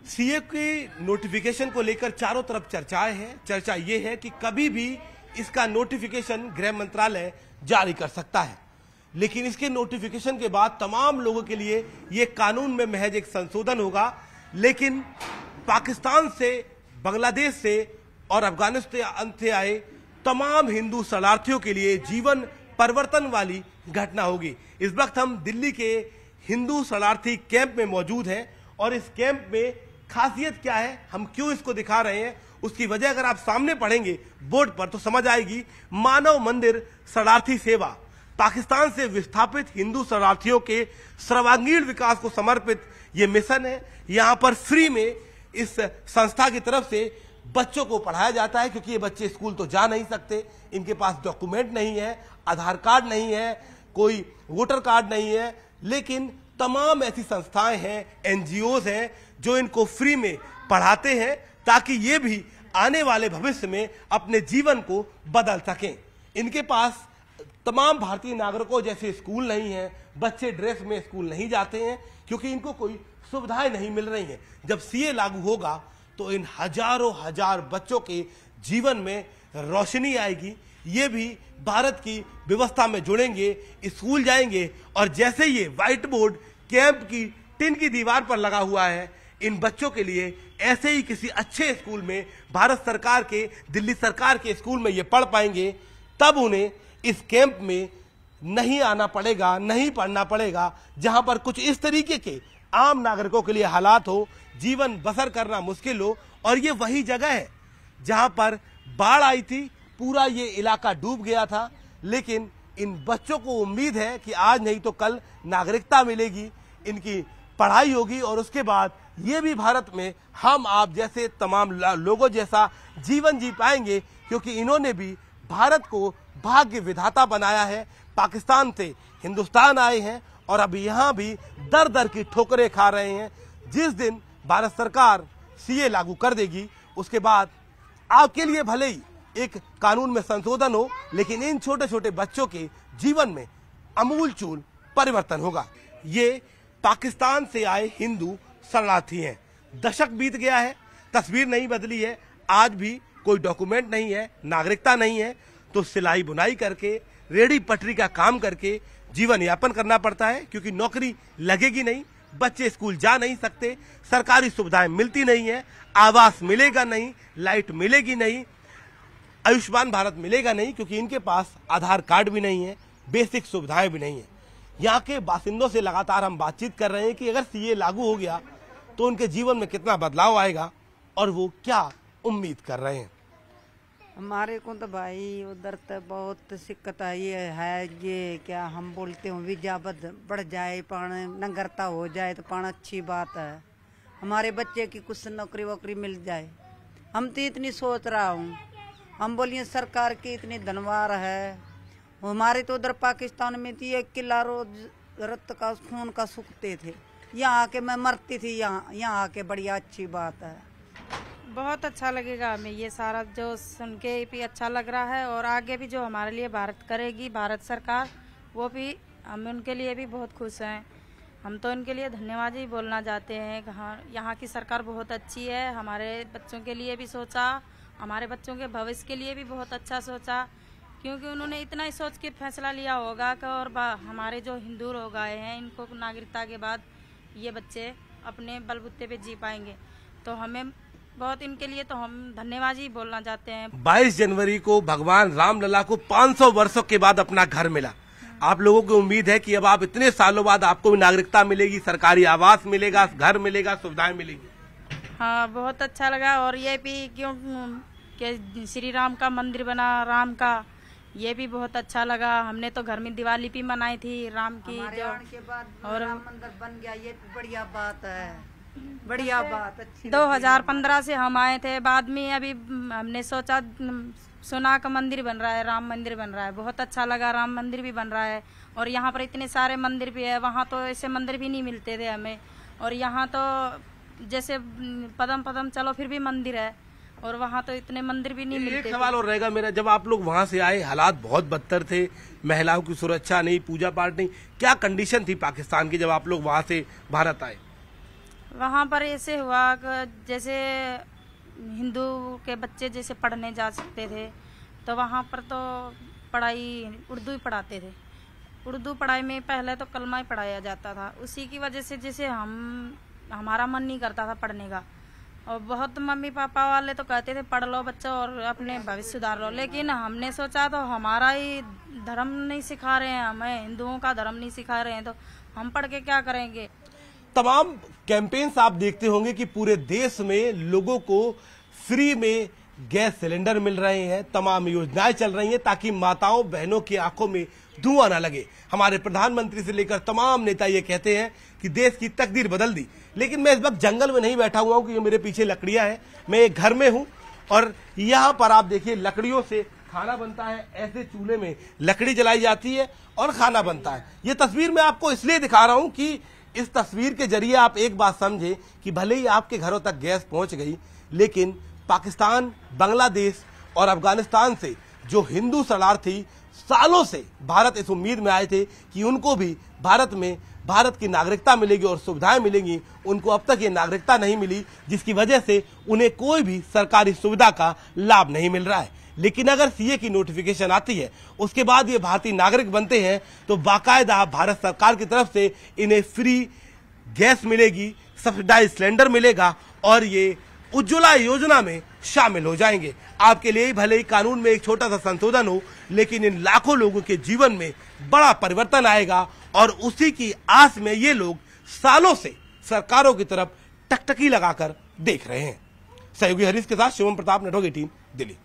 CA की notification को लेकर चारों तरफ चर्चाएं हैं। चर्चा ये है कि कभी भी इसका नोटिफिकेशन गृह मंत्रालय जारी कर सकता है, लेकिन इसके नोटिफिकेशन के बाद तमाम लोगों के लिए ये कानून में महज एक संशोधन होगा। लेकिन पाकिस्तान से, बांग्लादेश से और अफगानिस्तान से आए तमाम हिंदू शरणार्थियों के लिए जीवन परिवर्तन वाली घटना होगी। इस वक्त हम दिल्ली के हिंदू शरणार्थी कैंप में मौजूद हैं और इस कैंप में खासियत क्या है, हम क्यों इसको दिखा रहे हैं, उसकी वजह अगर आप सामने पढ़ेंगे बोर्ड पर तो समझ आएगी। मानव मंदिर शरणार्थी सेवा पाकिस्तान से विस्थापित हिंदू शरणार्थियों के सर्वांगीण विकास को समर्पित ये मिशन है। यहाँ पर फ्री में इस संस्था की तरफ से बच्चों को पढ़ाया जाता है, क्योंकि ये बच्चे स्कूल तो जा नहीं सकते, इनके पास डॉक्यूमेंट नहीं है, आधार कार्ड नहीं है, कोई वोटर कार्ड नहीं है। लेकिन तमाम ऐसी संस्थाएं हैं, एनजीओज हैं जो इनको फ्री में पढ़ाते हैं ताकि ये भी आने वाले भविष्य में अपने जीवन को बदल सकें। इनके पास तमाम भारतीय नागरिकों जैसे स्कूल नहीं है, बच्चे ड्रेस में स्कूल नहीं जाते हैं क्योंकि इनको कोई सुविधाएं नहीं मिल रही हैं। जब सीए लागू होगा तो इन हजारों हजार बच्चों के जीवन में रोशनी आएगी, ये भी भारत की व्यवस्था में जुड़ेंगे, स्कूल जाएंगे और जैसे ये व्हाइट बोर्ड कैंप की टिन की दीवार पर लगा हुआ है, इन बच्चों के लिए ऐसे ही किसी अच्छे स्कूल में, भारत सरकार के, दिल्ली सरकार के स्कूल में ये पढ़ पाएंगे। तब उन्हें इस कैंप में नहीं आना पड़ेगा, नहीं पढ़ना पड़ेगा, जहां पर कुछ इस तरीके के आम नागरिकों के लिए हालात हो, जीवन बसर करना मुश्किल हो। और ये वही जगह है जहां पर बाढ़ आई थी, पूरा ये इलाका डूब गया था, लेकिन इन बच्चों को उम्मीद है कि आज नहीं तो कल नागरिकता मिलेगी, इनकी पढ़ाई होगी और उसके बाद ये भी भारत में हम आप जैसे तमाम लोगों जैसा जीवन जी पाएंगे, क्योंकि इन्होंने भी भारत को भाग्य विधाता बनाया है। पाकिस्तान से हिंदुस्तान आए हैं और अब यहाँ भी दर दर की ठोकरें खा रहे हैं। जिस दिन भारत सरकार सीए लागू कर देगी उसके बाद आपके लिए भले ही एक कानून में संशोधन हो, लेकिन इन छोटे छोटे बच्चों के जीवन में अमूलचूल परिवर्तन होगा। ये पाकिस्तान से आए हिंदू शरणार्थी हैं। दशक बीत गया है, तस्वीर नहीं बदली है, आज भी कोई डॉक्यूमेंट नहीं है, नागरिकता नहीं है, तो सिलाई बुनाई करके, रेडी पटरी का काम करके जीवन यापन करना पड़ता है, क्योंकि नौकरी लगेगी नहीं, बच्चे स्कूल जा नहीं सकते, सरकारी सुविधाएं मिलती नहीं है, आवास मिलेगा नहीं, लाइट मिलेगी नहीं, आयुष्मान भारत मिलेगा नहीं, क्योंकि इनके पास आधार कार्ड भी नहीं है, बेसिक सुविधाएं भी नहीं है। यहाँ के बासिंदों से लगातार हम बातचीत कर रहे हैं कि अगर सीए लागू हो गया तो उनके जीवन में कितना बदलाव आएगा और वो क्या उम्मीद कर रहे हैं। हमारे को तो भाई उधर तो बहुत दिक्कत आई है। ये क्या हम बोलते हो, वीजा बढ़ जाए, पण नंगरता हो जाए तो पण अच्छी बात है। हमारे बच्चे की कुछ नौकरी वोकरी मिल जाए, हम तो इतनी सोच रहा हूँ। हम बोलिए सरकार की इतनी धनवार है। हमारे तो उधर पाकिस्तान में थी, 1 किला रोज रक्त का खून का सूखते थे, यहाँ आके मैं मरती थी। यहाँ आके बढ़िया अच्छी बात है। बहुत अच्छा लगेगा हमें ये सारा जो सुन के भी अच्छा लग रहा है, और आगे भी जो हमारे लिए भारत करेगी भारत सरकार, वो भी हम उनके लिए भी बहुत खुश हैं। हम तो इनके लिए धन्यवाद ही बोलना चाहते हैं। यहाँ की सरकार बहुत अच्छी है, हमारे बच्चों के लिए भी सोचा, हमारे बच्चों के भविष्य के लिए भी बहुत अच्छा सोचा, क्योंकि उन्होंने इतना ही सोच के फैसला लिया होगा कि और हमारे जो हिंदू लोग आए हैं इनको नागरिकता के बाद ये बच्चे अपने बलबूते पे जी पाएंगे। तो हमें बहुत इनके लिए तो हम धन्यवाद ही बोलना चाहते हैं। 22 जनवरी को भगवान रामलला को 500 वर्षों के बाद अपना घर मिला। आप लोगों को उम्मीद है कि अब आप इतने सालों बाद आपको भी नागरिकता मिलेगी, सरकारी आवास मिलेगा, घर मिलेगा, सुविधाएं मिलेगी। हाँ, बहुत अच्छा लगा। और ये भी क्यों कि श्री राम का मंदिर बना, राम का, ये भी बहुत अच्छा लगा। हमने तो घर में दिवाली भी मनाई थी राम की, जो के बाद और राम मंदिर बन गया, ये बढ़िया बात है, बढ़िया बात अच्छी। 2015 से हम आए थे, बाद में अभी हमने सोचा, सुना का मंदिर बन रहा है, राम मंदिर बन रहा है, बहुत अच्छा लगा। राम मंदिर भी बन रहा है और यहाँ पर इतने सारे मंदिर भी है, वहाँ तो ऐसे मंदिर भी नहीं मिलते थे हमें, और यहाँ तो जैसे पदम पदम चलो फिर भी मंदिर है, और वहाँ तो इतने मंदिर भी नहीं मिलते। एक सवाल और रहेगा मेरा, जब आप लोग वहाँ से आए हालात बहुत बदतर थे, महिलाओं की सुरक्षा नहीं, पूजा पाठ नहीं, क्या कंडीशन थी पाकिस्तान की जब आप लोग वहाँ से भारत आए? वहाँ पर ऐसे हुआ कि जैसे हिंदू के बच्चे जैसे पढ़ने जा सकते थे, तो वहाँ पर तो पढ़ाई उर्दू ही पढ़ाते थे। उर्दू पढ़ाई में पहले तो कलमा ही पढ़ाया जाता था, उसी की वजह से जैसे हमारा मन नहीं करता था पढ़ने का। और बहुत मम्मी पापा वाले तो कहते थे पढ़ लो बच्चों और अपने भविष्य सुधार लो, लेकिन हमने सोचा तो हमारा ही धर्म नहीं सिखा रहे हैं, हमें हिंदुओं का धर्म नहीं सिखा रहे हैं, तो हम पढ़ के क्या करेंगे। तमाम कैंपेन्स आप देखते होंगे कि पूरे देश में लोगों को फ्री में गैस सिलेंडर मिल रहे हैं, तमाम योजनाएं चल रही हैं ताकि माताओं बहनों की आंखों में धुआं ना लगे। हमारे प्रधानमंत्री से लेकर तमाम नेता ये कहते हैं कि देश की तकदीर बदल दी। लेकिन मैं इस वक्त जंगल में नहीं बैठा हुआ हूं क्योंकि मेरे पीछे लकड़ियां हैं, मैं एक घर में हूं और यहां पर आप देखिए लकड़ियों से खाना बनता है, ऐसे चूल्हे में लकड़ी जलाई जाती है और खाना बनता है। ये तस्वीर मैं आपको इसलिए दिखा रहा हूं कि इस तस्वीर के जरिए आप एक बात समझे कि भले ही आपके घरों तक गैस पहुंच गई, लेकिन पाकिस्तान, बांग्लादेश और अफगानिस्तान से जो हिंदू शरणार्थी सालों से भारत इस उम्मीद में आए थे कि उनको भी भारत में भारत की नागरिकता मिलेगी और सुविधाएं मिलेंगी, उनको अब तक ये नागरिकता नहीं मिली, जिसकी वजह से उन्हें कोई भी सरकारी सुविधा का लाभ नहीं मिल रहा है। लेकिन अगर सीए की नोटिफिकेशन आती है, उसके बाद ये भारतीय नागरिक बनते हैं, तो बाकायदा भारत सरकार की तरफ से इन्हें फ्री गैस मिलेगी, सब्सिडाइज सिलेंडर मिलेगा और ये उज्ज्वला योजना में शामिल हो जाएंगे। आपके लिए भले ही कानून में एक छोटा सा संशोधन हो, लेकिन इन लाखों लोगों के जीवन में बड़ा परिवर्तन आएगा और उसी की आस में ये लोग सालों से सरकारों की तरफ टकटकी लगाकर देख रहे हैं। सहयोगी हरीश के साथ शिवम प्रताप, नेटवर्क 18, दिल्ली।